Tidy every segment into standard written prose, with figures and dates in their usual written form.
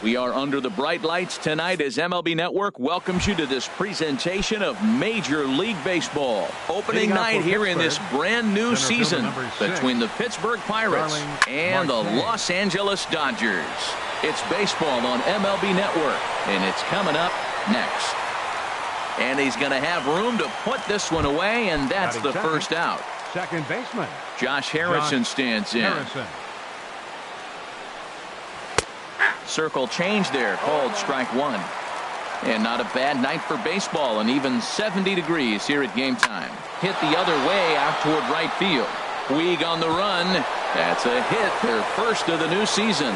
We are under the bright lights tonight as MLB Network welcomes you to this presentation of Major League Baseball. Opening night here in this brand new season between the Pittsburgh Pirates and the Los Angeles Dodgers. It's baseball on MLB Network, and it's coming up next. And he's going to have room to put this one away, and that's the first out. Second baseman Josh Harrison stands in. Circle change there, called strike one. And not a bad night for baseball, and even 70 degrees here at game time. Hit the other way out toward right field. Puig on the run. That's a hit, their first of the new season.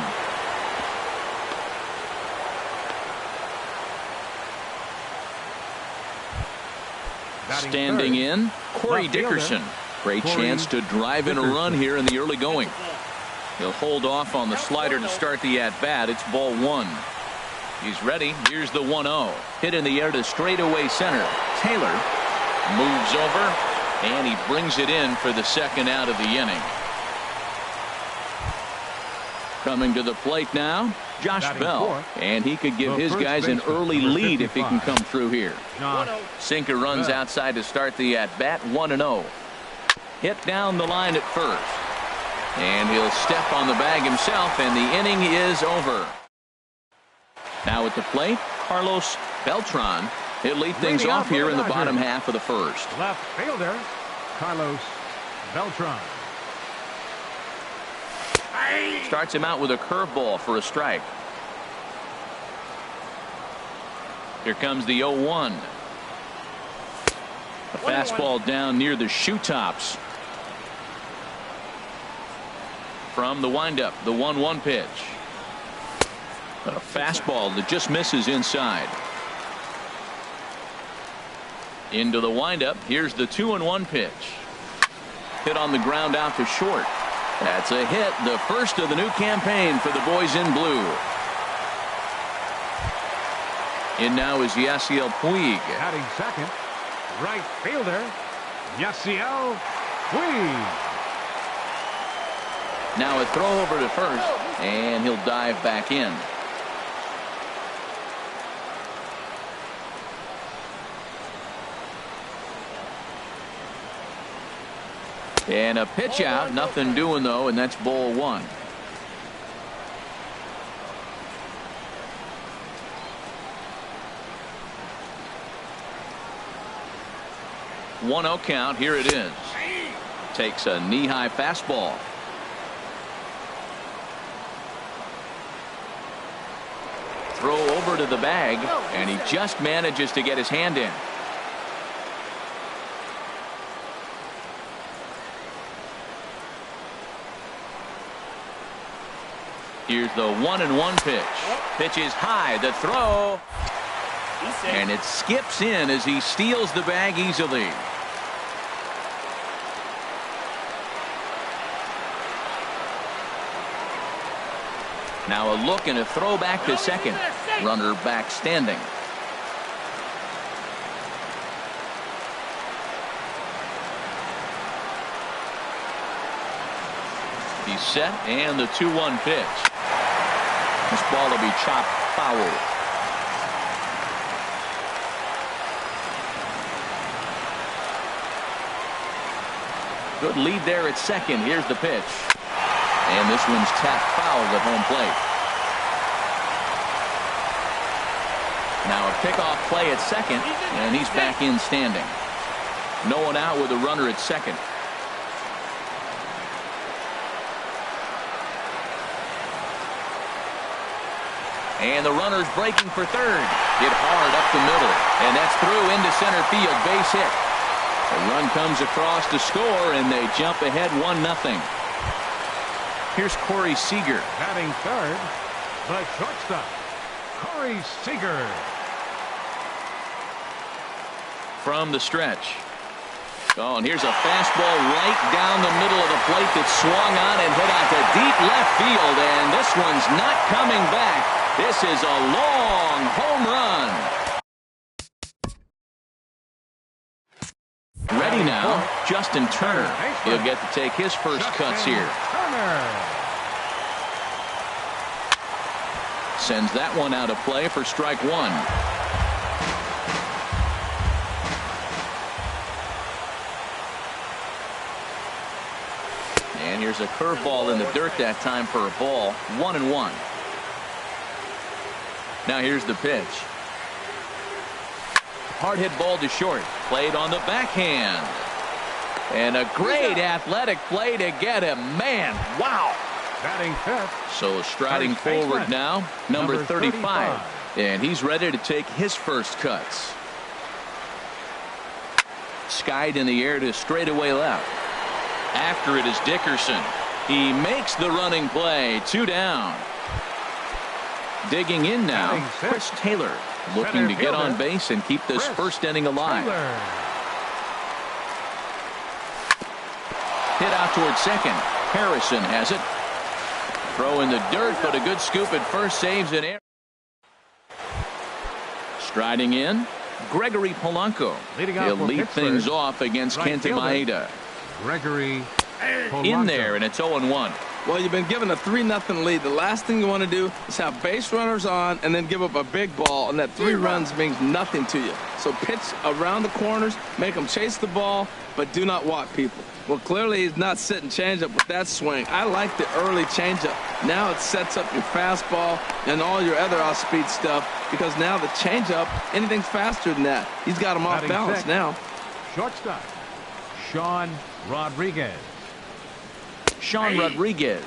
Standing in, Corey Dickerson. Great chance to drive in a run here in the early going. He'll hold off on the slider to start the at-bat. It's ball one. He's ready. Here's the 1-0. Hit in the air to straightaway center. Taylor moves over, and he brings it in for the second out of the inning. Coming to the plate now, Josh Bell. And he could give his guys an early lead if he can come through here. Sinker runs outside to start the at-bat. 1-0. Hit down the line at first. And he'll step on the bag himself, and the inning is over. Now at the plate, Carlos Beltran. He'll lead things off here in the bottom half of the first. Left fielder, Carlos Beltran. Starts him out with a curveball for a strike. Here comes the 0-1. A fastball down near the shoe tops. From the windup, the 1-1 pitch. A fastball that just misses inside. Into the windup. Here's the 2-1 pitch. Hit on the ground out to short. That's a hit, the first of the new campaign for the boys in blue. In now is Yasiel Puig. Batting second, right fielder, Yasiel Puig. Now a throw over to first, and he'll dive back in. And a pitch out, nothing doing though, and that's ball one. One 0 count, here it is. Takes a knee-high fastball. Throw over to the bag, and he just manages to get his hand in. Here's the 1-1 pitch. Pitch is high, the throw, and it skips in as he steals the bag easily. Now a look and a throw back to second. Runner back standing. He's set, and the 2-1 pitch. This ball will be chopped foul. Good lead there at second. Here's the pitch. And this one's tapped foul at home plate. Now a pickoff play at second, and he's back in standing. No one out with a runner at second. And the runner's breaking for third. Hit hard up the middle, and that's through into center field. Base hit. A run comes across to score, and they jump ahead 1-0. Here's Corey Seager. Batting third, the shortstop, Corey Seager. From the stretch. Oh, and here's a fastball right down the middle of the plate that swung on and hit out to deep left field, and this one's not coming back. This is a long home run. Ready now, Justin Turner. He'll get to take his first cuts here. sends that one out of play for strike one. And here's a curveball in the dirt that time for a ball. 1-1. Now here's the pitch. Hard hit ball to short. Played on the backhand. And a great athletic play to get him. Man, wow. Batting fifth. So striding forward now, number 35. And he's ready to take his first cuts. Skied in the air to straightaway left. After it is Dickerson. He makes the running play. 2 down. Digging in now, Chris Taylor, looking to get on base and keep this first inning alive. Hit out towards second. Harrison has it. Throw in the dirt, but a good scoop at first, saves an error. Striding in, Gregory Polanco. He'll lead things off against Kenta Maeda. Gregory Polanco. In there, and it's 0-1. Well, you've been given a 3-0 lead. The last thing you want to do is have base runners on and then give up a big ball, and that 3 runs means nothing to you. So pitch around the corners, make them chase the ball, but do not walk people. Well, clearly he's not sitting changeup with that swing. I like the early changeup. Now it sets up your fastball and all your other off-speed stuff, because now the changeup, anything's faster than that. He's got him off balance now. Shortstop, Sean Rodriguez. Sean Rodriguez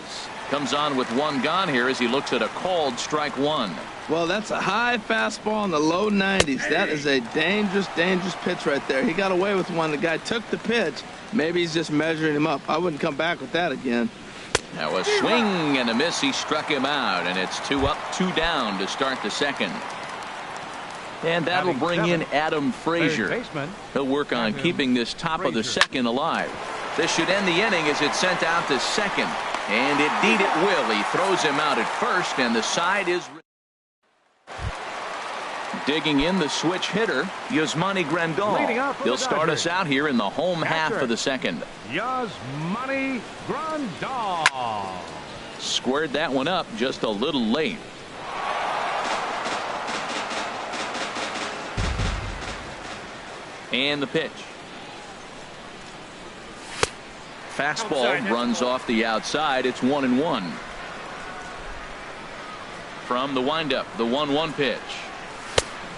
comes on with 1 gone here as he looks at a called strike 1. Well, that's a high fastball in the low 90s. That is a dangerous, dangerous pitch right there. He got away with one. The guy took the pitch. Maybe he's just measuring him up. I wouldn't come back with that again. Now a swing and a miss. He struck him out, and it's 2 up, 2 down to start the second. And that'll bring in Adam Frazier. He'll work on keeping this top of the second alive. This should end the inning as it's sent out to second. And indeed it will. He throws him out at first, and the side is... Digging in, the switch hitter, Yasmani Grandal. He'll start us out here in the home half of the second. Yasmani Grandal. Squared that one up just a little late. And the pitch. Fastball runs off the outside. It's 1-1. From the windup, the 1-1 pitch.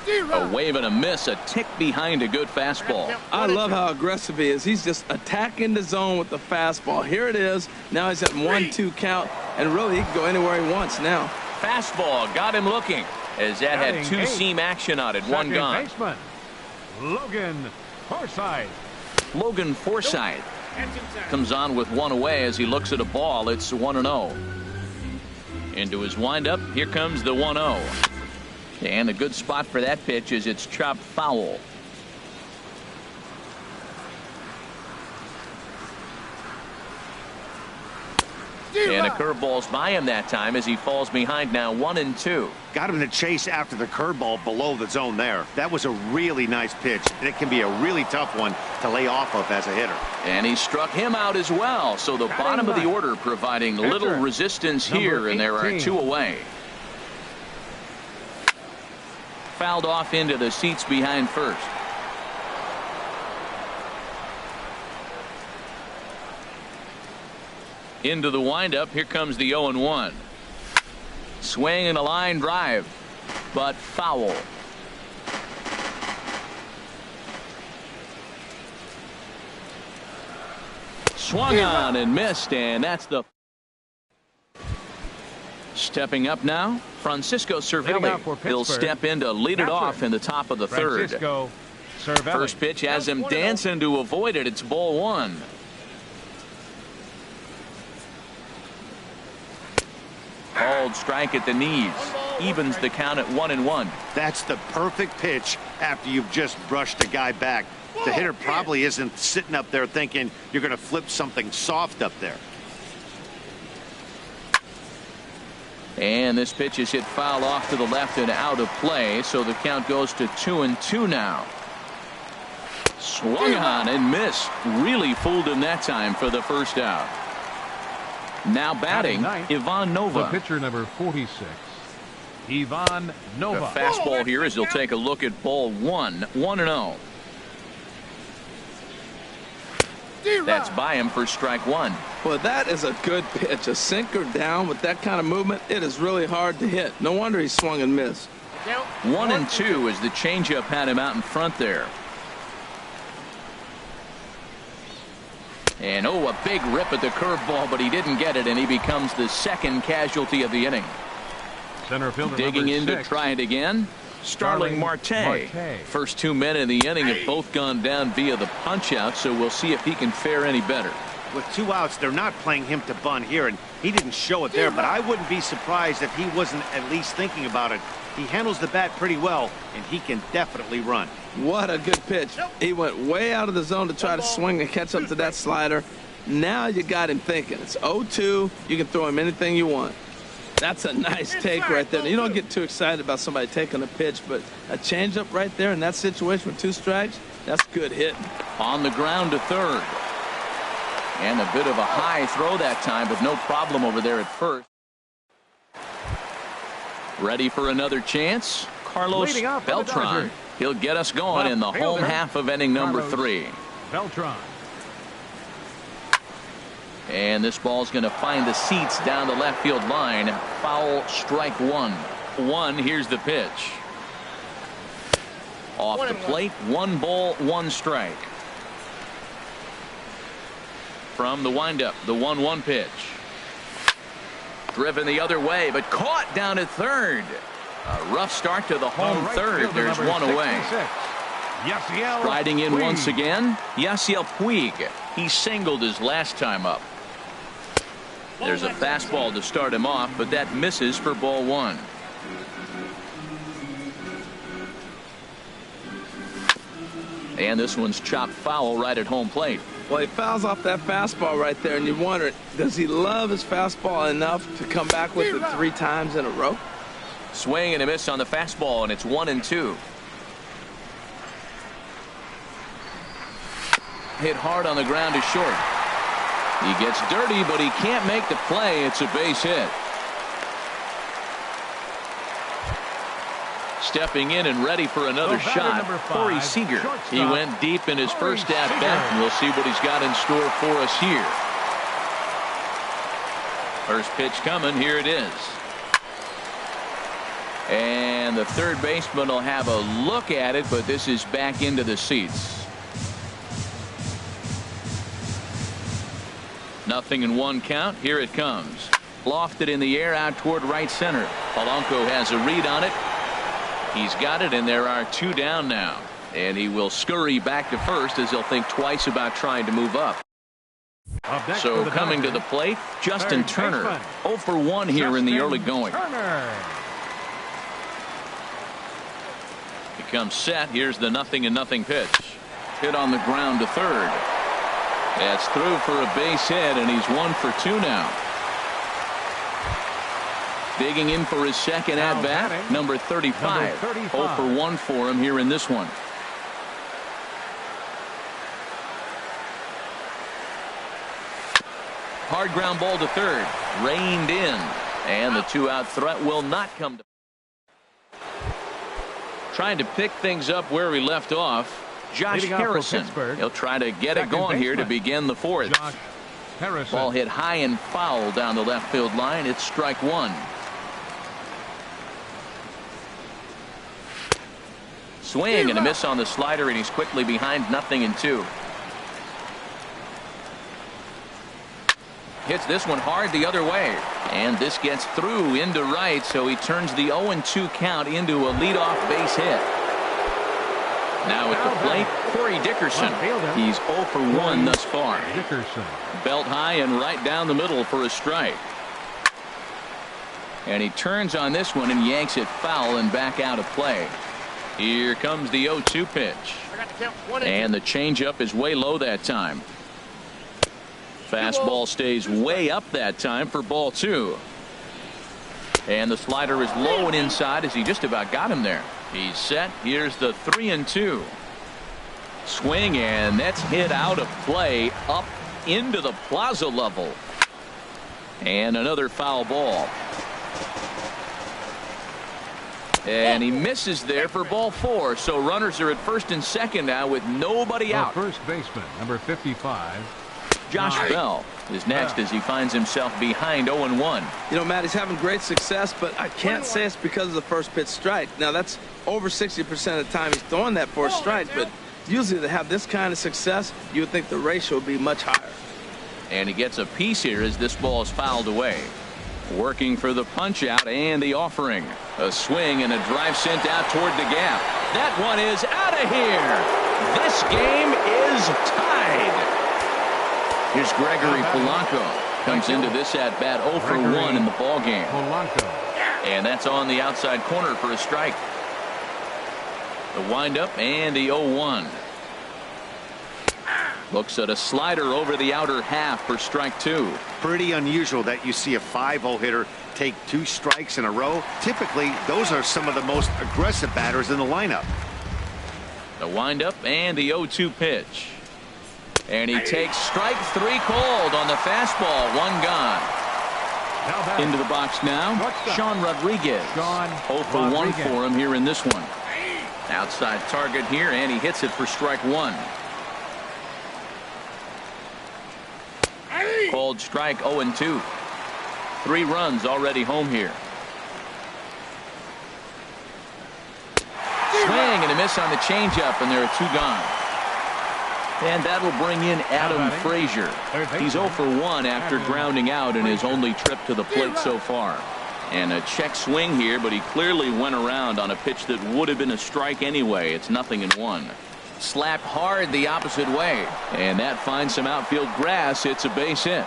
A wave and a miss, a tick behind a good fastball. I love how aggressive he is. He's just attacking the zone with the fastball. Here it is. Now he's at 1-2 count, and really he can go anywhere he wants now. Fastball got him looking, as that had 2-seam action on it. 1 gone. Baseman, Logan Forsythe. Logan Forsythe comes on with 1 away as he looks at a ball. It's 1-0. Into his windup, here comes the 1-0. And a good spot for that pitch is it's chopped foul. And a curveball's by him that time as he falls behind now 1-2. Got him to chase after the curveball below the zone there. That was a really nice pitch, and it can be a really tough one to lay off of as a hitter. And he struck him out as well. So the bottom of the order providing little resistance here, and there are 2 away. Fouled off into the seats behind first. Into the windup. Here comes the 0-1. Swing and a line drive, but foul. Swung on and missed, and that's the... Stepping up now, Francisco Cervelli. He'll step in to lead it off in the top of the third. First pitch has him dancing to avoid it. It's ball 1. Called strike at the knees. Evens the count at 1-1. That's the perfect pitch after you've just brushed a guy back. The hitter probably isn't sitting up there thinking you're going to flip something soft up there. And this pitch is hit foul off to the left and out of play, so the count goes to 2-2 now. Swung on and missed. Really fooled him that time for the first out. Now batting, Ivan Nova. The pitcher number 46. Ivan Nova. The fastball here as he'll take a look at ball 1, 1-0. That's by him for strike 1. Well, that is a good pitch. A sinker down with that kind of movement, it is really hard to hit. No wonder he swung and missed. 1-2 as the changeup had him out in front there. And oh, a big rip at the curveball, but he didn't get it, and he becomes the second casualty of the inning. Center fielder Digging in to 6. try it again. Starling Marte. First 2 men in the inning have both gone down via the punch out, so we'll see if he can fare any better. With 2 outs, they're not playing him to bunt here, and he didn't show it there, but I wouldn't be surprised if he wasn't at least thinking about it. He handles the bat pretty well, and he can definitely run. What a good pitch. He went way out of the zone to try to swing and catch up to that slider. Now you got him thinking. It's 0-2. You can throw him anything you want. That's a nice take right there. You don't get too excited about somebody taking a pitch, but a changeup right there in that situation with 2 strikes, that's good hitting. On the ground to third. And a bit of a high throw that time, but no problem over there at first. Ready for another chance? Carlos Beltran. He'll get us going in the home half of inning number 3. Beltran. And this ball's going to find the seats down the left field line. Foul, strike 1. Here's the pitch. Off the plate, 1 ball, 1 strike. From the windup, the 1-1 pitch. Driven the other way, but caught down at third. A rough start to the home third. There's 1 away. Riding in once again, Yasiel Puig. He singled his last time up. There's a fastball to start him off, but that misses for ball 1. And this one's chopped foul right at home plate. Well, he fouls off that fastball right there, and you wonder, does he love his fastball enough to come back with it 3 times in a row? Swing and a miss on the fastball, and it's 1-2. Hit hard on the ground to short. He gets dirty, but he can't make the play. It's a base hit. Stepping in and ready for another shot, Corey Seager. He went deep in his first at-bat, and we'll see what he's got in store for us here. First pitch coming. Here it is. And the third baseman will have a look at it, but this is back into the seats. 0-1 count. Here it comes. Lofted in the air out toward right center. Polanco has a read on it. He's got it, and there are 2 down now. And he will scurry back to first as he'll think twice about trying to move up. So coming to the plate, Justin Turner. 0 for 1 here in the early going. He comes set. Here's the 0-0 pitch. Hit on the ground to third. That's through for a base hit, and he's 1 for 2 now. Digging in for his second at-bat, number 35. 0 for 1 for him here in this one. Hard ground ball to third. Reined in. And the 2-out threat will not come to. Trying to pick things up where we left off. Josh Harrison. He'll try to get it going here to begin the 4th. Ball hit high and foul down the left field line. It's strike 1. Swing and a miss on the slider, and he's quickly behind 0-2. Hits this one hard the other way, and this gets through into right, so he turns the 0-2 count into a leadoff base hit. Now at the plate, Corey Dickerson. He's 0 for 1 thus far. Belt high and right down the middle for a strike. And he turns on this one and yanks it foul and back out of play. Here comes the 0-2 pitch. And the changeup is way low that time. Fastball stays way up that time for ball 2. And the slider is low and inside as he just about got him there. He's set. Here's the 3-2. Swing, and that's hit out of play up into the plaza level. And another foul ball. And he misses there for ball 4. So runners are at first and second now with nobody out. First baseman, number 55. Josh Bell is next as he finds himself behind 0-1. You know, Matt, he's having great success, but I can't say it's because of the first pitch strike. Now, that's over 60% of the time he's throwing that for a strike, but usually to have this kind of success, you would think the ratio would be much higher. And he gets a piece here as this ball is fouled away. Working for the punch out and the offering. A swing and a drive sent out toward the gap. That one is out of here. This game is tied. Here's Gregory Polanco. Comes into this at bat 0 for 1 in the ball game. And that's on the outside corner for a strike. The windup and the 0-1. Looks at a slider over the outer half for strike 2. Pretty unusual that you see a 5-0 hitter take 2 strikes in a row. Typically, those are some of the most aggressive batters in the lineup. The windup and the 0-2 pitch. And he takes strike 3 called on the fastball. 1 gone. Into the box now, Sean Rodriguez. 0 for 1 for him here in this one. Outside target here, and he hits it for strike 1. Called strike 0-2. 3 runs already home here. Swing and a miss on the changeup, and there are 2 gone. And that will bring in Adam Frazier. He's 0 for 1 after grounding out in his only trip to the plate so far. And a check swing here, but he clearly went around on a pitch that would have been a strike anyway. It's 0-1. Slapped hard the opposite way, and that finds some outfield grass. It's a base hit.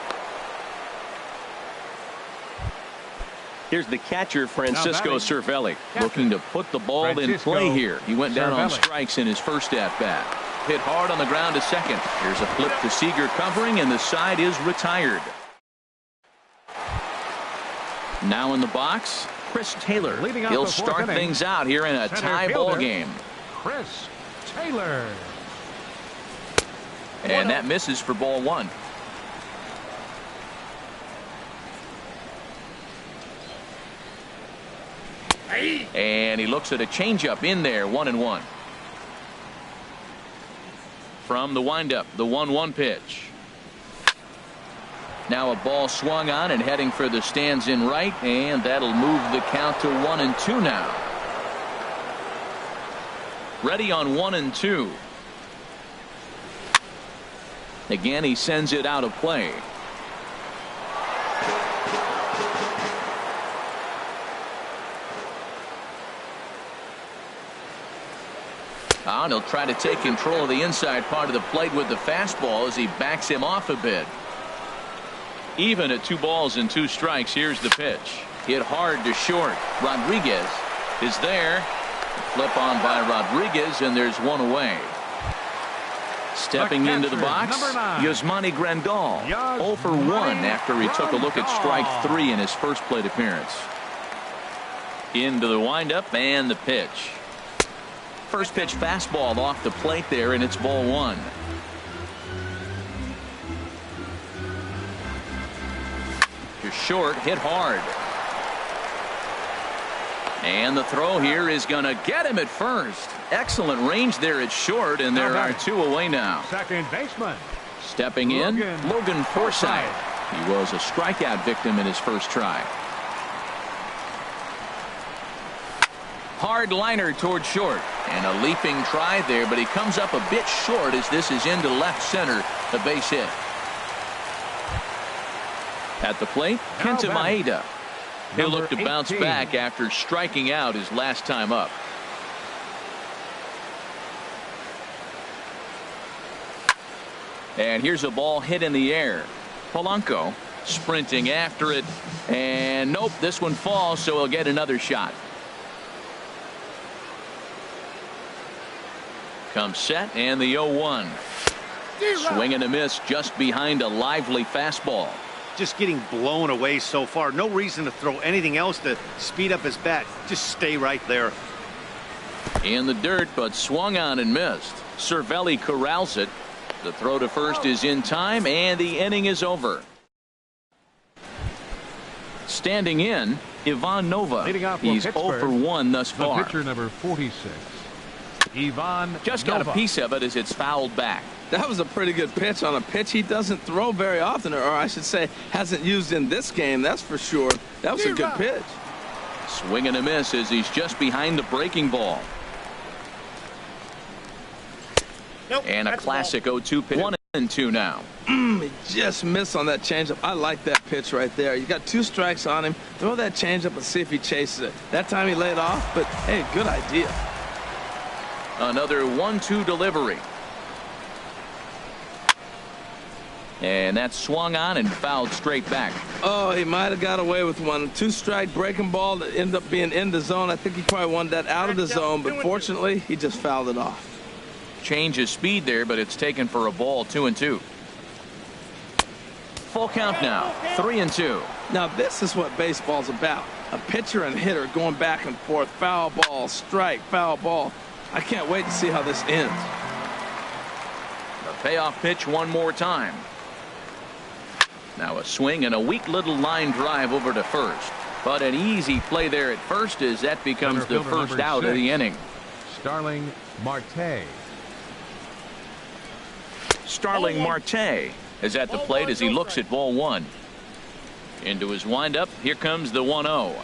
Here's the catcher, Francisco Cervelli, looking to put the ball in play here. He went down on strikes in his first at-bat. Hit hard on the ground to second. Here's a flip to Seager covering, and the side is retired. Now in the box, Chris Taylor. He'll start things out here in a tie ball game. Chris Taylor. And that misses for ball 1. And he looks at a changeup in there. 1-1. From the windup, the 1-1 pitch. Now a ball swung on and heading for the stands in right, and that'll move the count to 1-2 now. Ready on 1-2. Again, he sends it out of play. And he'll try to take control of the inside part of the plate with the fastball as he backs him off a bit. Even at 2 balls and 2 strikes. Here's the pitch. Hit hard to short. Rodriguez is there. Flip on by Rodriguez, and there's 1 away. Stepping into the box, Yasmani Grandal. 0 for 1 after he took a look at strike 3 in his first plate appearance. Into the windup and the pitch. First pitch fastball off the plate there, and it's ball 1. To short, hit hard. And the throw here is going to get him at first. Excellent range there at short, and there are 2 away now. Second baseman. Stepping in, Logan Forsythe. He was a strikeout victim in his first try. Hard liner toward short, and a leaping try there, but he comes up a bit short as this is into left center, the base hit. At the plate, Kenta Maeda. He'll look to bounce back after striking out his last time up. And here's a ball hit in the air. Polanco sprinting after it, and nope, this one falls, so he'll get another shot. Comes set, and the 0-1. Swing and a miss just behind a lively fastball. Just getting blown away so far. No reason to throw anything else to speed up his bat. Just stay right there. In the dirt, but swung on and missed. Cervelli corrals it. The throw to first is in time, and the inning is over. Standing in Ivan Nova. Leading off for He's 0 Pittsburgh, for 1 thus the far. pitcher number 46, Ivan Just got Nova. a piece of it as it's fouled back. That was a pretty good pitch on a pitch he doesn't throw very often, or I should say hasn't used in this game, that's for sure. That was a good pitch. Swing and a miss as he's just behind the breaking ball. Nope, And a that's classic 0-2 pitch. 1-2 now. He just missed on that changeup. I like that pitch right there. You got 2 strikes on him. Throw that changeup and see if he chases it. That time he laid off, but hey, good idea. Another 1-2 delivery. And that's swung on and fouled straight back. Oh, he might have got away with one. 2-strike breaking ball that ended up being in the zone. I think he probably wanted that out of the zone, but fortunately, he just fouled it off. Change his speed there, but it's taken for a ball. 2-2. Full count now. 3-2. Now, this is what baseball's about. A pitcher and hitter going back and forth. Foul ball, strike, foul ball. I can't wait to see how this ends. The payoff pitch one more time. Now a swing and a weak little line drive over to first. But an easy play there at first as that becomes the first out of the inning. Starling Marte. Starling Marte is at the plate as he looks at ball 1. Into his windup. Here comes the 1-0.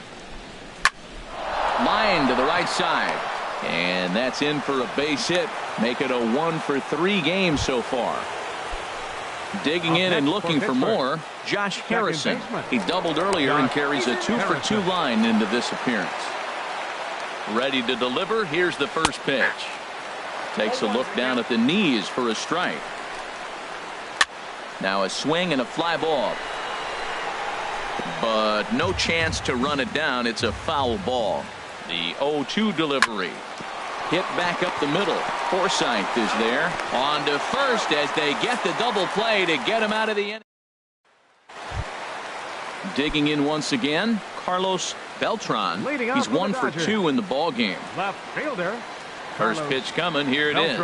Line to the right side. And that's in for a base hit. Make it a 1-for-3 game so far. Digging in and looking for more, Josh Harrison. He doubled earlier and carries a 2-for-2 line into this appearance. Ready to deliver. Here's the first pitch. Takes a look down at the knees for a strike. Now a swing and a fly ball. But no chance to run it down. It's a foul ball. The 0-2 delivery. Hit back up the middle. Forsythe is there. On to first as they get the double play to get him out of the inning. Digging in once again, Carlos Beltran. He's 1 for 2 in the ball game. Left fielder. First pitch coming. Here it is.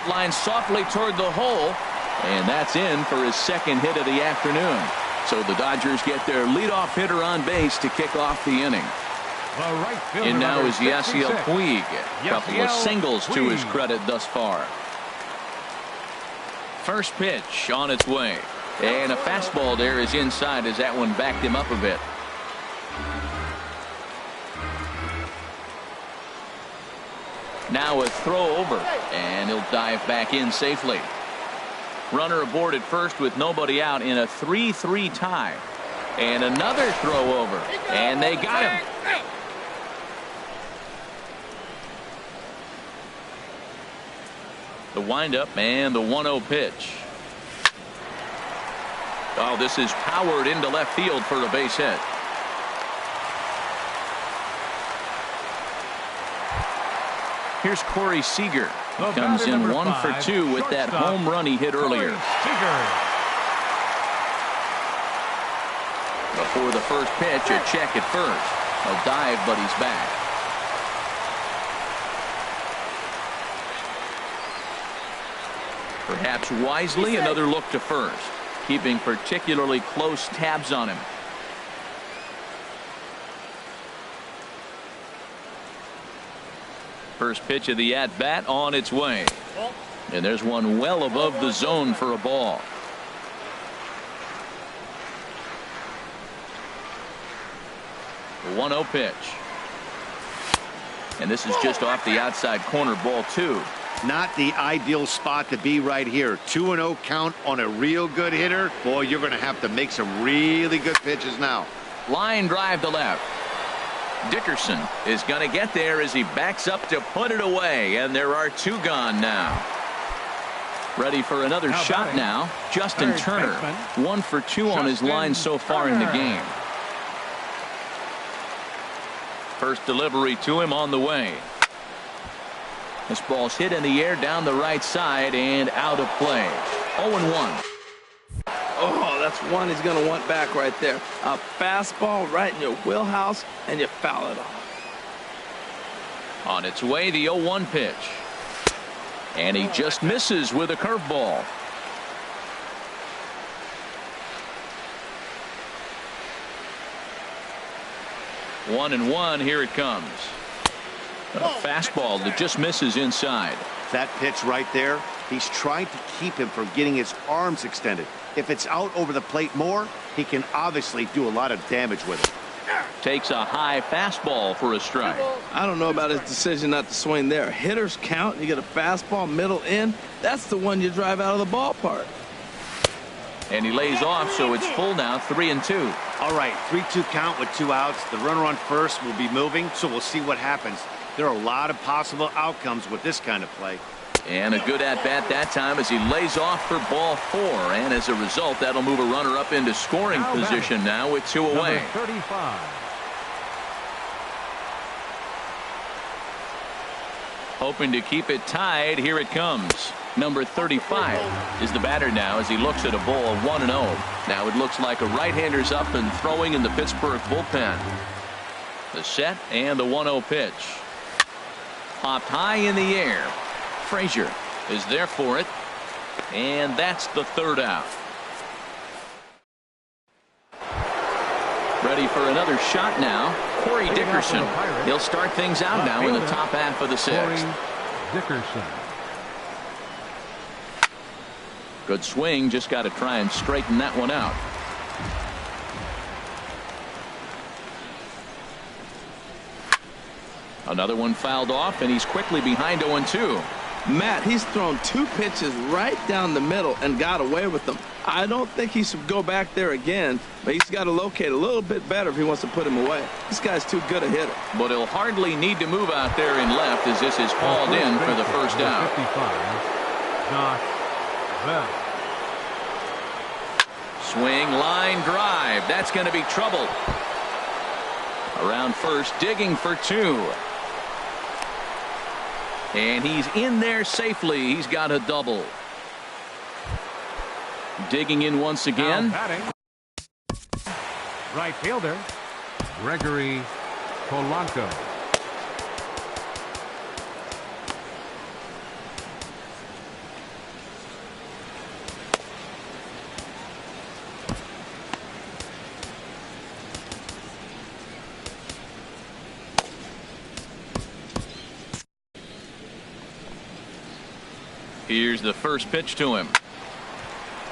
Line softly toward the hole, and that's in for his second hit of the afternoon. So the Dodgers get their leadoff hitter on base to kick off the inning. And now is Yasiel Puig. A couple of singles to his credit thus far. First pitch on its way. And a fastball there is inside as that one backed him up a bit. Now a throw over, and he'll dive back in safely. Runner aboard at first with nobody out in a 3-3 tie. And another throw over, and they got him. The windup and the 1-0 pitch. Oh, this is powered into left field for a base hit. Here's Corey Seager. He comes in 1 for 2 with that home run he hit earlier. Before the first pitch, a check at first. A dive, but he's back. Perhaps wisely, another look to first, keeping particularly close tabs on him. First pitch of the at-bat on its way. And there's one well above the zone for a ball. The 1-0 pitch. And this is just off the outside corner, ball 2. Not the ideal spot to be right here. 2-0 count on a real good hitter. Boy, you're going to have to make some really good pitches now. Line drive to left. Dickerson is going to get there as he backs up to put it away, and there are 2 gone now. Ready for another shot now. Justin Turner, 1 for 2 on his line so far in the game. First delivery to him on the way. This ball's hit in the air down the right side and out of play. 0-1. Oh, that's one he's going to want back right there. A fastball right in your wheelhouse, and you foul it off. On its way, the 0-1 pitch. And he just misses with a curveball. 1-1. Here it comes. A fastball that just misses inside. That pitch right there, he's trying to keep him from getting his arms extended. If it's out over the plate more, he can obviously do a lot of damage with it. Takes a high fastball for a strike. I don't know about his decision not to swing there. Hitters count. You get a fastball middle in. That's the one you drive out of the ballpark. And he lays off, so it's full now, 3-2. All right, 3-2 count with 2 outs. The runner on first will be moving, so we'll see what happens. There are a lot of possible outcomes with this kind of play. And a good at-bat that time as he lays off for ball 4. And as a result, that'll move a runner up into scoring position now with 2 away. 35. Hoping to keep it tied. Here it comes. Number 35 is the batter now as he looks at a ball 1-0. Now it looks like a right-hander's up and throwing in the Pittsburgh bullpen. The set and the 1-0 pitch. Popped high in the air. Frazier is there for it. And that's the 3rd out. Ready for another shot now. Corey Dickerson. He'll start things out now in the top half of the 6th. Dickerson. Good swing. Just got to try and straighten that one out. Another one fouled off, and he's quickly behind 0-2. Matt, he's thrown 2 pitches right down the middle and got away with them. I don't think he should go back there again, but he's got to locate a little bit better if he wants to put him away. This guy's too good a hitter. But he'll hardly need to move out there in left as this is hauled in for the first out. 55. Josh Bell. Swing, line drive. That's going to be trouble. Around first, digging for 2. And he's in there safely. He's got a double. Digging in once again. Right fielder, Gregory Polanco. Here's the first pitch to him.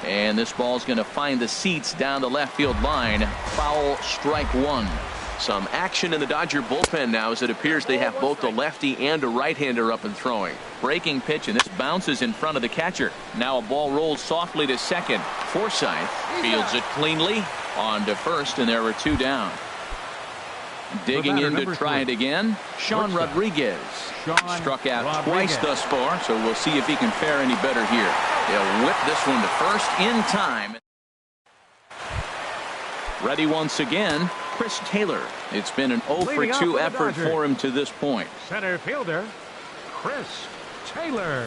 And this ball's going to find the seats down the left field line. Foul, strike 1. Some action in the Dodger bullpen now as it appears they have both a lefty and a right-hander up and throwing. Breaking pitch, and this bounces in front of the catcher. Now a ball rolls softly to second. Forsythe fields it cleanly on to first, and there were 2 down. Digging in to try it again. Sean Rodriguez. Struck out twice thus far, so we'll see if he can fare any better here. He'll whip this one to first in time. Ready once again, Chris Taylor. It's been an 0-for-2 effort for him to this point. Center fielder, Chris Taylor.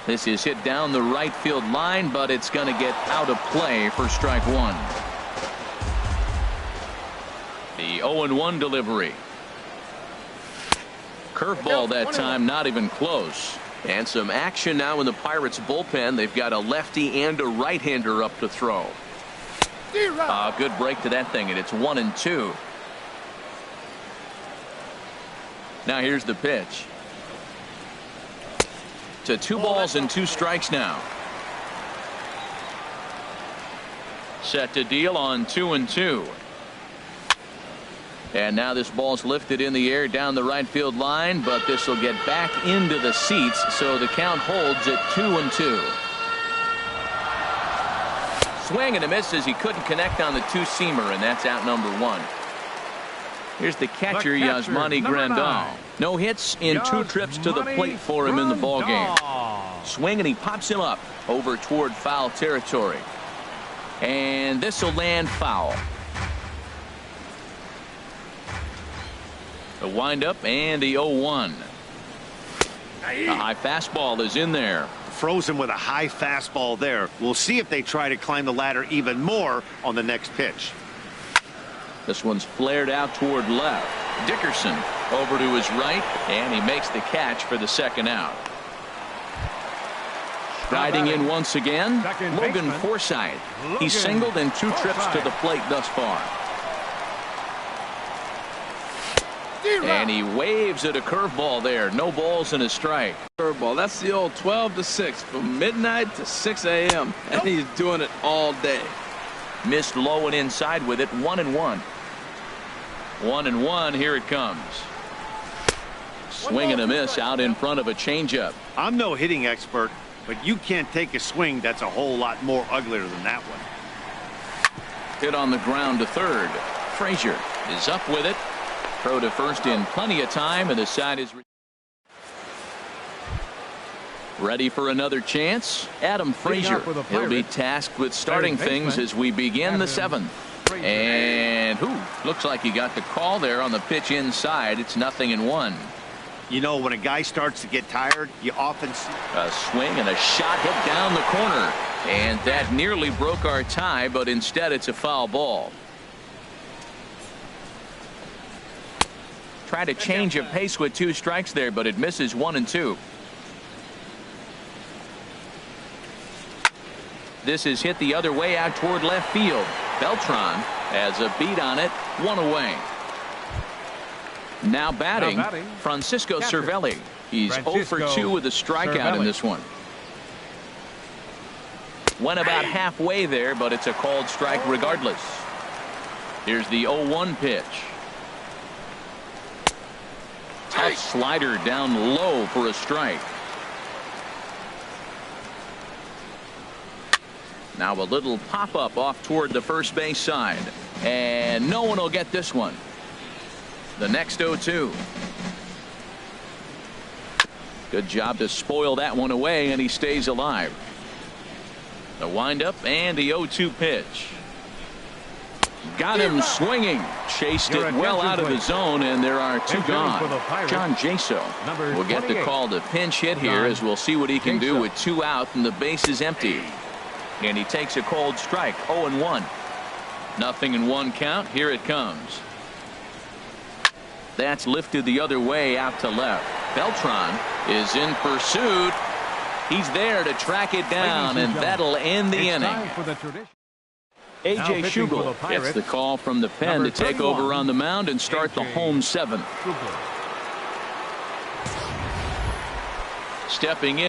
This is hit down the right field line, but it's going to get out of play for strike 1. The 0-1 delivery. Curveball that time, not even close. And some action now in the Pirates bullpen. They've got a lefty and a right-hander up to throw. Good break to that thing, and it's 1-2. Now here's the pitch. To 2 balls and 2 strikes now. Set to deal on 2-2. And now this ball's lifted in the air down the right field line, but this will get back into the seats, so the count holds at 2-2. Swing and a miss as he couldn't connect on the 2-seamer, and that's out number 1. Here's the catcher, Yasmani Grandal. No hits in 2 trips to the plate for him in the ballgame. Swing and he pops him up over toward foul territory. And this will land foul. The windup and the 0-1. A high fastball is in there. Frozen with a high fastball there. We'll see if they try to climb the ladder even more on the next pitch. This one's flared out toward left. Dickerson over to his right, and he makes the catch for the 2nd out. Riding in once again, Logan Forsythe. He's singled in 2 trips to the plate thus far. And he waves at a curveball there. No balls and a strike. Curveball. That's the old 12 to 6 from midnight to 6 a.m. And he's doing it all day. Missed low and inside with it. 1-1. 1-1. Here it comes. Swing and a miss out in front of a changeup. I'm no hitting expert, but you can't take a swing that's a whole lot more uglier than that one. Hit on the ground to third. Frazier is up with it. Throw to first in plenty of time, and the side is ready for another chance. Adam Frazier. He'll be tasked with starting things as we begin the 7th. And looks like he got the call there on the pitch inside. It's 0-1. You know, when a guy starts to get tired, you often see a swing and a shot hit down the corner. And that nearly broke our tie, but instead it's a foul ball. Try to change of pace with 2 strikes there, but it misses 1-2. This is hit the other way out toward left field. Beltran has a beat on it. 1 away. Now batting, Francisco Cervelli. He's 0 for 2 with a strikeout in this one. Went about halfway there, but it's a called strike regardless. Here's the 0-1 pitch. Tough slider down low for a strike. Now a little pop-up off toward the first base side. And no one will get this one. The next 0-2. Good job to spoil that one away, and he stays alive. The windup and the 0-2 pitch. Got him swinging. Chased it well out of the zone, and there are 2 gone. John Jaso will get the call to pinch hit here, as we'll see what he can do with 2 out and the base is empty. And he takes a cold strike. 0-1. 0-1 count. Here it comes. That's lifted the other way out to left. Beltran is in pursuit. He's there to track it down, and that'll end the inning. A.J. Schugel gets the call from the pen to take over on the mound and start the home 7th. Stepping in.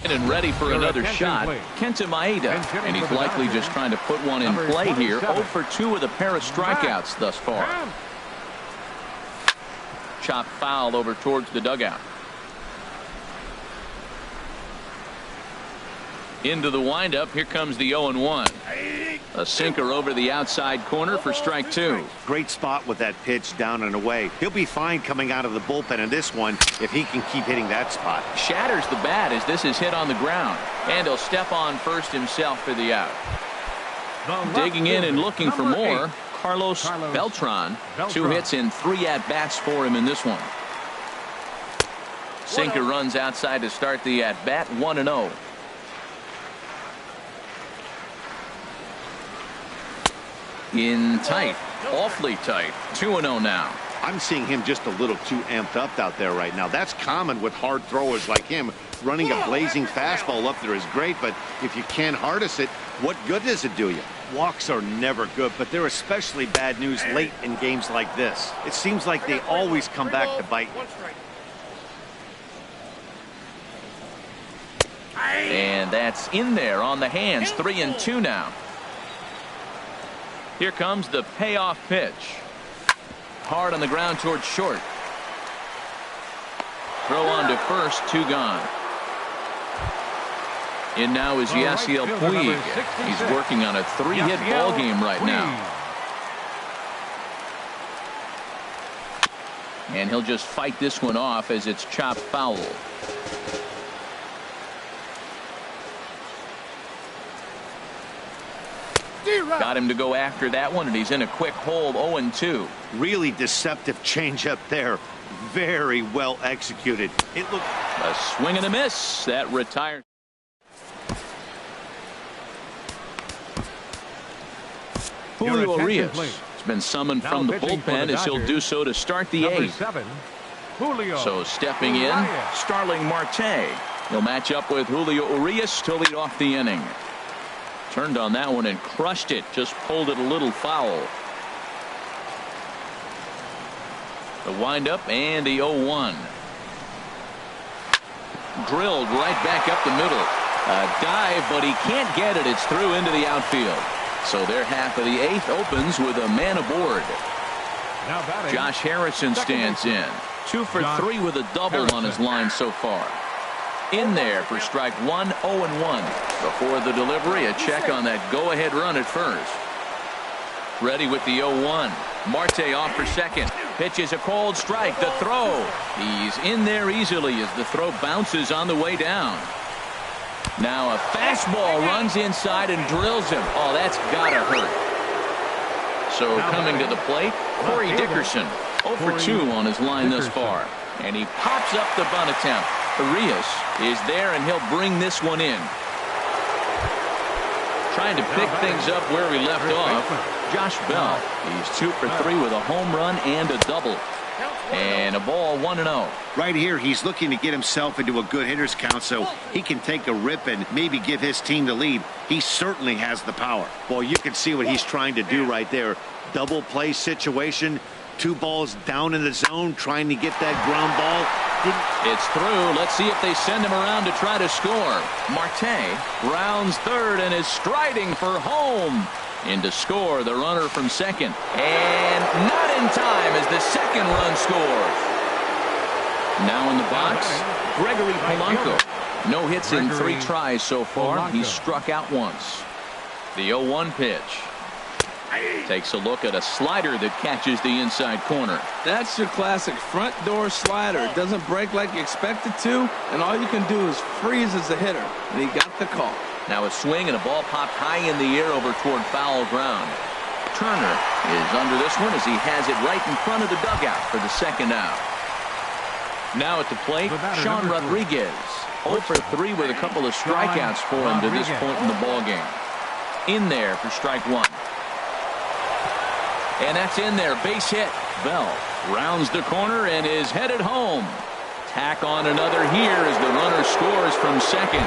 And ready for another shot, Kenta Maeda, and he's likely just trying to put one in play here. 0 for 2 with a pair of strikeouts thus far. Chop foul over towards the dugout. Into the windup. Here comes the 0-1. A sinker over the outside corner for strike 2. Great spot with that pitch down and away. He'll be fine coming out of the bullpen in this one if he can keep hitting that spot. Shatters the bat as this is hit on the ground, and he'll step on first himself for the out. Digging in and looking for more, Carlos Beltran. 2 hits and 3 at-bats for him in this one. Sinker runs outside to start the at-bat. 1-0. In tight, awfully tight. 2-0 now. I'm seeing him just a little too amped up out there right now. That's common with hard throwers like him. Running a blazing fastball up there is great, but if you can't harness it, what good does it do you? Walks are never good, but they're especially bad news late in games like this. It seems like they always come back to bite you. And that's in there on the hands. 3-2 now. Here comes the payoff pitch. Hard on the ground towards short. Throw on to first. 2 gone. In now is Yasiel Puig. He's working on a 3-hit ball game right now. And he'll just fight this one off as it's chopped foul. Got him to go after that one, and he's in a quick hole. 0-2. Really deceptive changeup there. Very well executed. It looked a swing and a miss. That retires. Julio Urias has been summoned from the bullpen as he'll do so to start the 8th. So stepping in, Starling Marte. He'll match up with Julio Urias to lead off the inning. turned on that one and crushed it. Just pulled it a little foul. The windup and the 0-1. Drilled right back up the middle. A dive, but he can't get it. It's through into the outfield. So their half of the 8th opens with a man aboard. Now batting, Josh Harrison stands in. 2 for 3 with a double on his line so far. In there for strike 1, 0-1. Before the delivery, a check on that go-ahead run at first. Ready with the 0-1. Marte off for second. Pitches a cold strike. The throw. He's in there easily as the throw bounces on the way down. Now a fastball runs inside and drills him. Oh, that's gotta hurt. So coming to the plate, Corey Dickerson. 0 for 2 on his line thus far. And he pops up the bunt attempt. Arias is there, and he'll bring this one in. Trying to pick things up where he left off. Josh Bell. He's 2 for 3 with a home run and a double. And a ball 1-0. Right here, he's looking to get himself into a good hitter's count so he can take a rip and maybe give his team the lead. He certainly has the power. Well, you can see what he's trying to do right there. Double play situation. 2 balls down in the zone, trying to get that ground ball. It's through. Let's see if they send him around to try to score. Marte rounds third and is striding for home. In to score the runner from second. And not in time as the second run scores. Now in the box, Gregory Polanco. No hits in 3 tries so far. He's struck out once. The 0-1 pitch. Takes a look at a slider that catches the inside corner. That's your classic front door slider. It doesn't break like you expect it to, and all you can do is freeze as a hitter. And he got the call. Now a swing and a ball popped high in the air over toward foul ground. Turner is under this one as he has it right in front of the dugout for the second out. Now at the plate, Sean Rodriguez. 0 for 3 with a couple of strikeouts for him to this point in the ballgame. In there for strike 1. And that's in there. Base hit. Bell rounds the corner and is headed home. Tack on another here as the runner scores from second.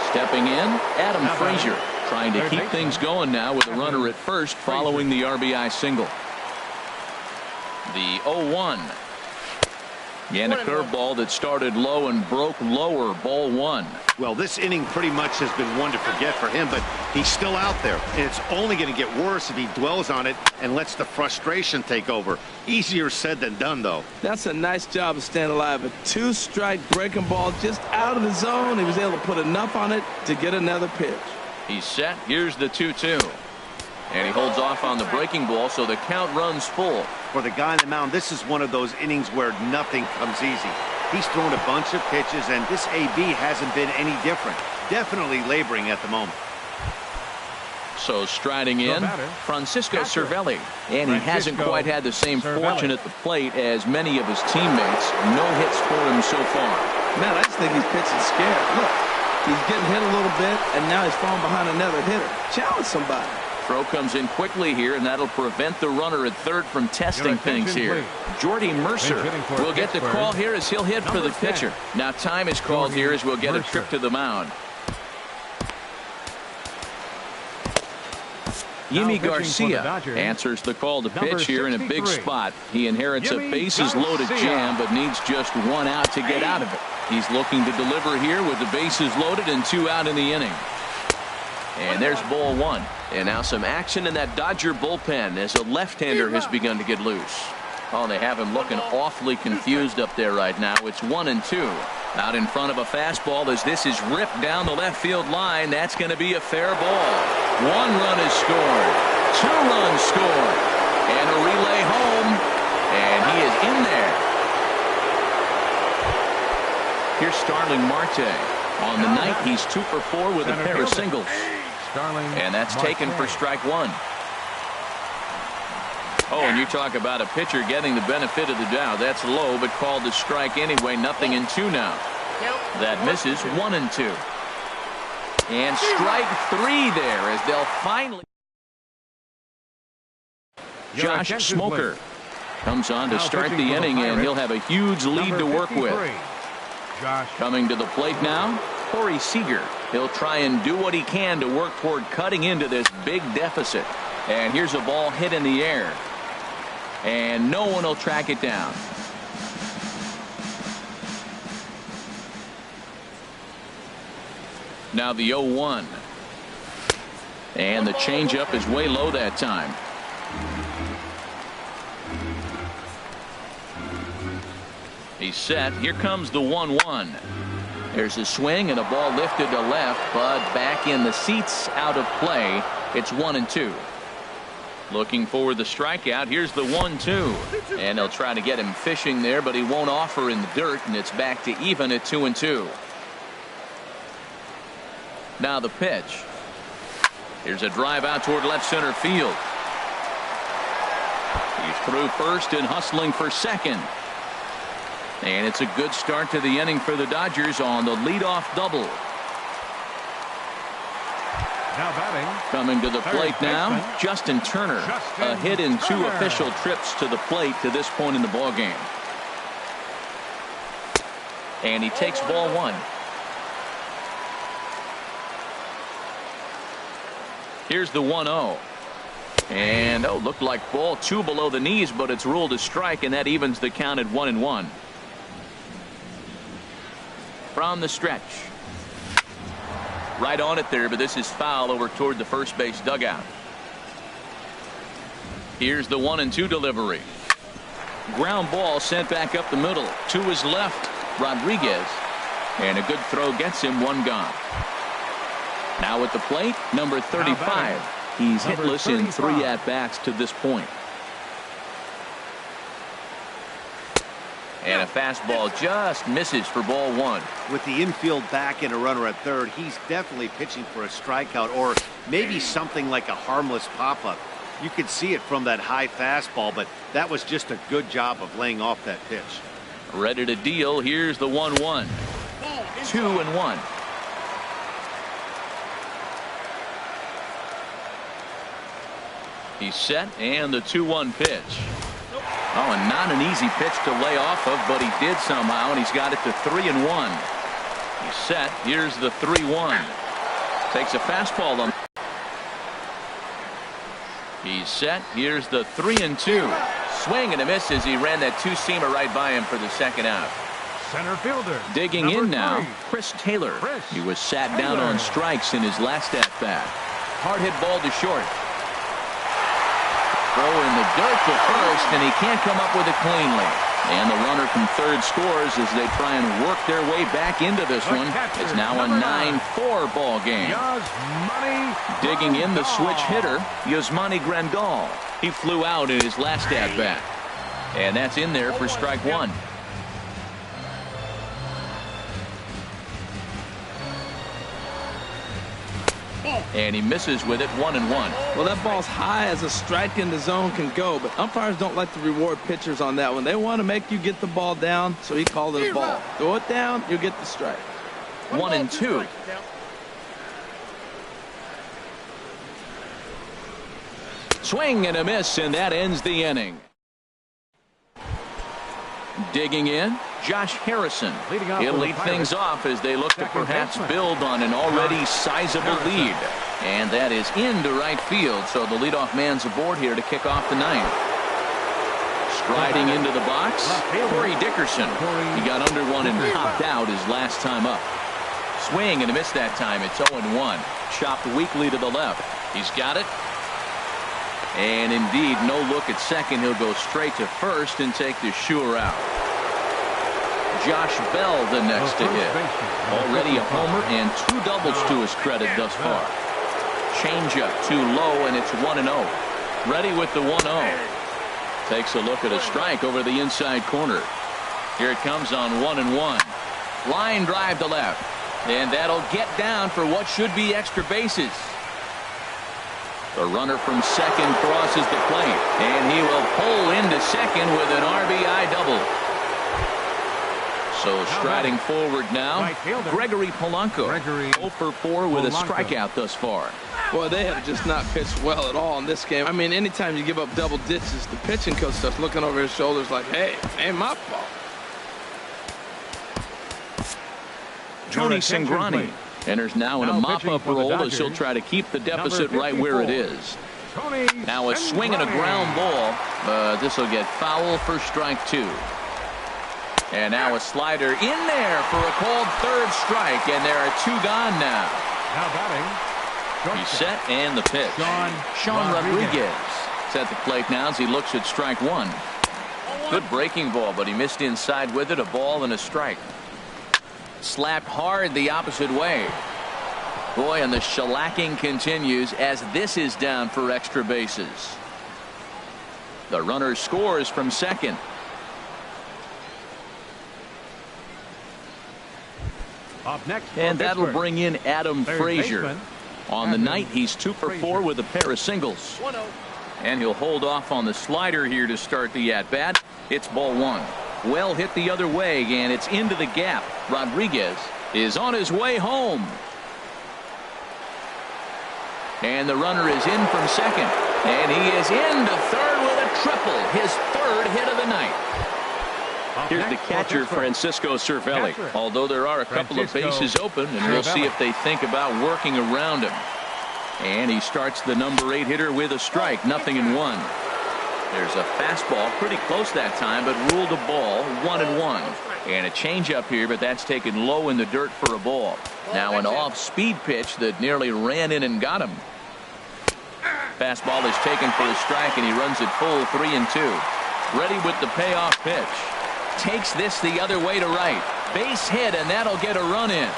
Stepping in, Adam Frazier, trying to keep things going now with a runner at first following the RBI single. The 0-1. And a curveball that started low and broke lower. Ball 1. Well, this inning pretty much has been one to forget for him, but he's still out there. And it's only going to get worse if he dwells on it and lets the frustration take over. Easier said than done, though. That's a nice job of staying alive. A 2-strike breaking ball just out of the zone. He was able to put enough on it to get another pitch. He's set. Here's the 2-2. And he holds off on the breaking ball, so the count runs full. For the guy on the mound, this is one of those innings where nothing comes easy. He's thrown a bunch of pitches, and this AB hasn't been any different. Definitely laboring at the moment. So striding in, Francisco Cervelli. And he hasn't quite had the same fortune at the plate as many of his teammates. No hits for him so far. Man, I just think he's pitching scared. Look, he's getting hit a little bit, and now he's falling behind another hitter. Challenge somebody. Throw comes in quickly here, and that'll prevent the runner at third from testing things here. Jordy Mercer will get the call here as he'll hit for the pitcher. Now time is called here as we'll get a trip to the mound. Yimi Garcia answers the call to pitch here in a big spot. He inherits a bases-loaded jam, but needs just 1 out to get out of it. He's looking to deliver here with the bases loaded and 2 out in the inning. And there's ball 1. And now some action in that Dodger bullpen as a left-hander has begun to get loose. Oh, they have him looking awfully confused up there right now. It's 1-2. Out in front of a fastball as this is ripped down the left field line. That's going to be a fair ball. 1 run is scored. 2 runs scored. And a relay home. And he is in there. Here's Starling Marte. On the night, he's 2 for 4 with a pair of singles. And that's taken for strike 1. Oh, and you talk about a pitcher getting the benefit of the doubt. That's low, but called to strike anyway. 0-2 now. That misses. 1-2. And strike 3 there as they'll finally. Josh Smoker comes on to start the inning, and he'll have a huge lead to work with. Coming to the plate now, Corey Seager. He'll try and do what he can to work toward cutting into this big deficit. And here's a ball hit in the air. And no one will track it down. Now the 0-1. And the changeup is way low that time. He's set. Here comes the 1-1. There's a swing and a ball lifted to left, but back in the seats, out of play. It's 1-2. Looking for the strikeout. Here's the 1-2. And they'll try to get him fishing there, but he won't offer in the dirt, and it's back to even at 2-2. Now the pitch. Here's a drive out toward left center field. He's through first and hustling for second. And it's a good start to the inning for the Dodgers on the leadoff double. Now batting. Coming to the plate now, Justin Turner. A hit in 2 official trips to the plate to this point in the ballgame. And he takes ball 1. Here's the 1-0. And looked like ball 2 below the knees, but it's ruled a strike, and that evens the count at 1-1. From the stretch. Right on it there, but this is foul over toward the first base dugout. Here's the 1-2 delivery. Ground ball sent back up the middle. To his left, Rodriguez. And a good throw gets him 1 gone. Now at the plate, number 35. He's hitless in 3 at-bats to this point. And a fastball just misses for ball 1. With the infield back and a runner at third, he's definitely pitching for a strikeout or maybe something like a harmless pop-up. You could see it from that high fastball, but that was just a good job of laying off that pitch. Ready to deal. Here's the 1-1. 2-1. He's set, and the 2-1 pitch. Oh, and not an easy pitch to lay off of, but he did somehow, and he's got it to 3-1. He's set. Here's the 3-1. Takes a fastball on. He's set. Here's the 3-2. Swing and a miss as he ran that 2-seamer right by him for the second out. Center fielder. Digging in now, Chris Taylor. He was sat down on strikes in his last at-bat. Hard hit ball to short. Throw in the dirt to first, and he can't come up with it cleanly. And the runner from third scores as they try and work their way back into this one. It's now a 9-4 ball game. Digging in the switch hitter, Yasmani Grandal. He flew out in his last at-bat. And that's in there for strike 1. And he misses with it 1-1. Well, that ball's high as a strike in the zone can go, but umpires don't like to reward pitchers on that one. They want to make you get the ball down, so he called it a ball. Throw it down, you get the strike. 1-2. Swing and a miss, and that ends the inning. Digging in, Josh Harrison. He'll lead things off as they look to perhaps build on an already sizable lead. And that is into right field, so the leadoff man's aboard here to kick off the ninth. Striding into the box, Corey Dickerson. He got under one and popped out his last time up. Swing and a miss that time. It's 0-1. Chopped weakly to the left. He's got it. And indeed, no look at second. He'll go straight to first and take the sure out. Josh Bell the next to hit. Already a homer and 2 doubles to his credit thus far. Changeup too low, and it's 1-0. Ready with the 1-0. Takes a look at a strike over the inside corner. Here it comes on 1-1. Line drive to left. And that'll get down for what should be extra bases. The runner from second crosses the plate, and he will pull into second with an RBI double. So striding forward now, Gregory Polanco. 0 for 4 with a strikeout thus far. Boy, they have just not pitched well at all in this game. I mean, anytime you give up double digits, the pitching coach starts looking over his shoulders like, hey, ain't my fault. Tony Cingrani. Enters now in a mop-up role as he'll try to keep the deficit right where it is. Now a swing and a ground ball, but this will get foul for strike 2. And now a slider in there for a called third strike, and there are 2 gone now. Now batting. He's set and the pitch. Sean Rodriguez at the plate now as he looks at strike 1. Good breaking ball, but he missed inside with it. A ball and a strike. Slapped hard the opposite way. Boy, and the shellacking continues as this is down for extra bases. The runner scores from second. Up next, and that'll Pittsburgh. bring in Adam Third Frazier. baseman, On the Adam night, he's 2 for 4 with a pair of singles. 1-0. And he'll hold off on the slider here to start the at-bat. It's ball 1. Well hit the other way, and it's into the gap. Rodriguez is on his way home. And the runner is in from second. And he is into third with a triple. His 3rd hit of the night. Here's the catcher, Francisco Cervelli. Although there are a couple of bases open, and we'll see if they think about working around him. And he starts the number 8 hitter with a strike. 0-1. There's a fastball pretty close that time, but ruled a ball. 1-1. And a changeup here, but that's taken low in the dirt for a ball. Now an off-speed pitch that nearly ran in and got him. Fastball is taken for a strike, and he runs it full 3-2. Ready with the payoff pitch. Takes this the other way to right. Base hit, and that'll get a run in.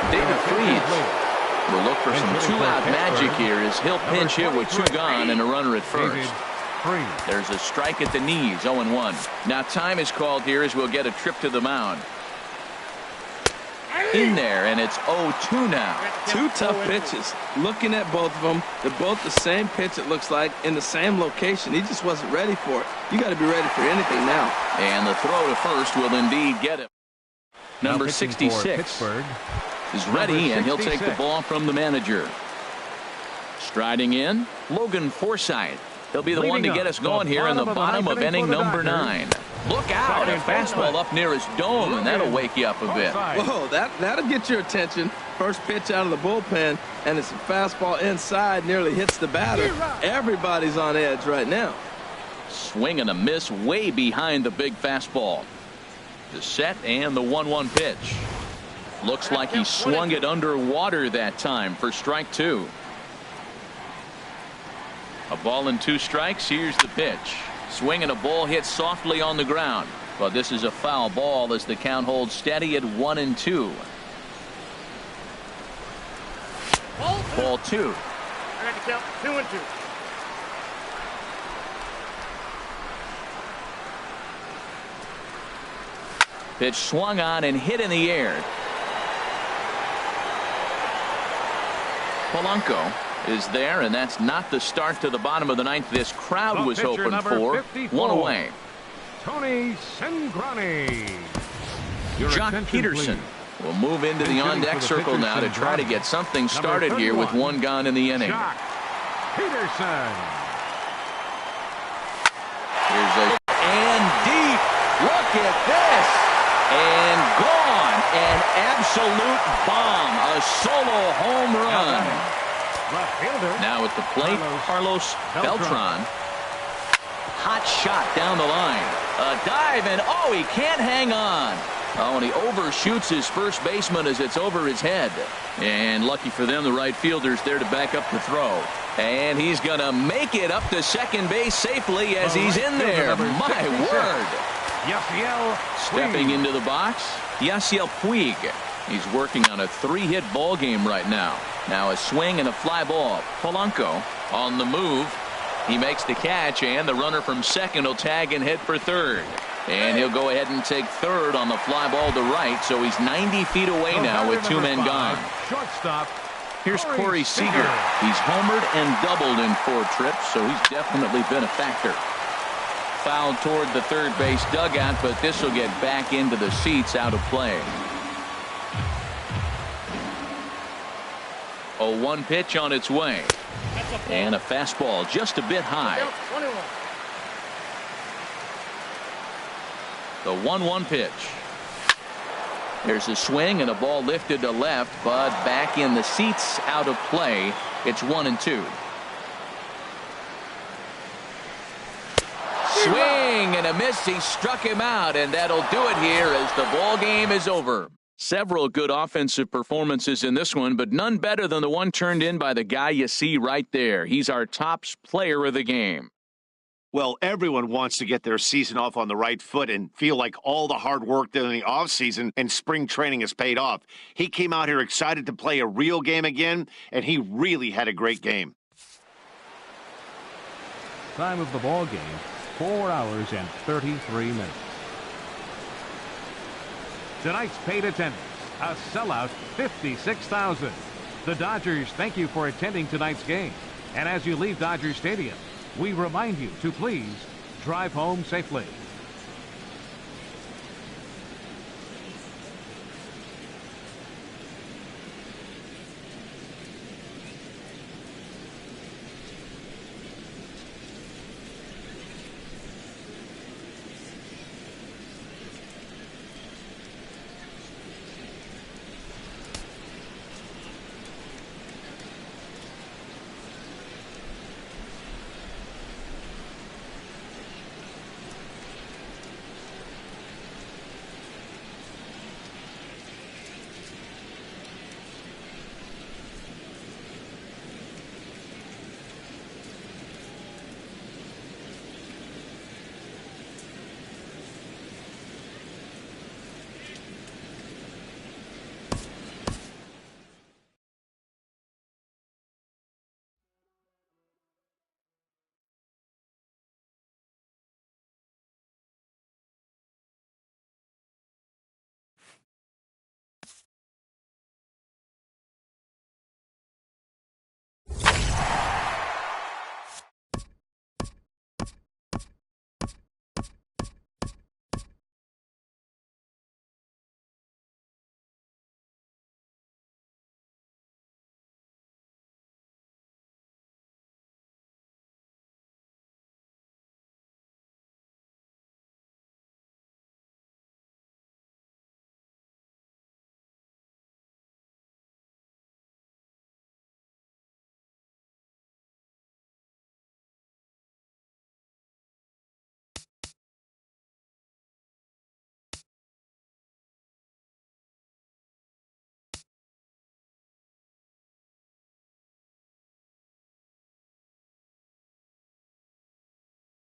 David Freese will look for some 2-out magic here as he'll pinch hit with 2 gone and a runner at first. There's a strike at the knees. 0-1. Now time is called here as we'll get a trip to the mound. In there, and it's 0-2 now. 2 tough pitches. Looking at both of them, they're both the same pitch, it looks like, in the same location. He just wasn't ready for it. You got to be ready for anything now. And the throw to first will indeed get him. Number 66 is ready, and he'll take the ball from the manager. Striding in, Logan Forsythe. He'll be the one to get us going here in the bottom of inning number 9. Look out, a fastball up near his dome, and that'll wake you up a bit. Whoa, that'll get your attention. First pitch out of the bullpen, and it's a fastball inside, nearly hits the batter. Everybody's on edge right now. Swing and a miss way behind the big fastball. The set and the 1-1 pitch. Looks like he swung it underwater that time for strike 2. A ball and 2 strikes. Here's the pitch. Swing and a ball hit softly on the ground. But this is a foul ball as the count holds steady at 1-2. Ball 2. I got to count 2-2. Pitch swung on and hit in the air. Polanco is there, and that's not the start to the bottom of the 9th this crowd was hoping for. 1 away. Tony Cingrani. Jock Peterson will move into the on-deck circle now to try to get something started here with 1 gone in the inning. Jock Peterson. Here's a and deep. Look at this. And gone. An absolute bomb. A solo home run. Left fielder. Now at the plate, Carlos Beltran. Hot shot down the line. A dive, and oh, he can't hang on. Oh, and he overshoots his first baseman as it's over his head. And lucky for them, the right fielder's there to back up the throw. And he's going to make it up to second base safely as he's in there. My word. Stepping into the box, Yasiel Puig. He's working on a 3-hit ball game right now. Now a swing and a fly ball. Polanco on the move. He makes the catch, and the runner from second will tag and head for third. And he'll go ahead and take third on the fly ball to right, so he's 90 feet away now with 2 men gone. Shortstop. Here's Corey Seager. He's homered and doubled in 4 trips, so he's definitely been a factor. Fouled toward the third base dugout, but this will get back into the seats out of play. 0-1 pitch on its way. And a fastball just a bit high. The 1-1 pitch. There's a swing and a ball lifted to left, but back in the seats, out of play. It's 1-2. Swing and a miss. He struck him out, and that'll do it here as the ball game is over. Several good offensive performances in this one, but none better than the one turned in by the guy you see right there. He's our top player of the game. Well, everyone wants to get their season off on the right foot and feel like all the hard work during the offseason and spring training has paid off. He came out here excited to play a real game again, and he really had a great game. Time of the ball game, 4 hours and 33 minutes. Tonight's paid attendance, a sellout 56,000. The Dodgers thank you for attending tonight's game. And as you leave Dodger Stadium, we remind you to please drive home safely.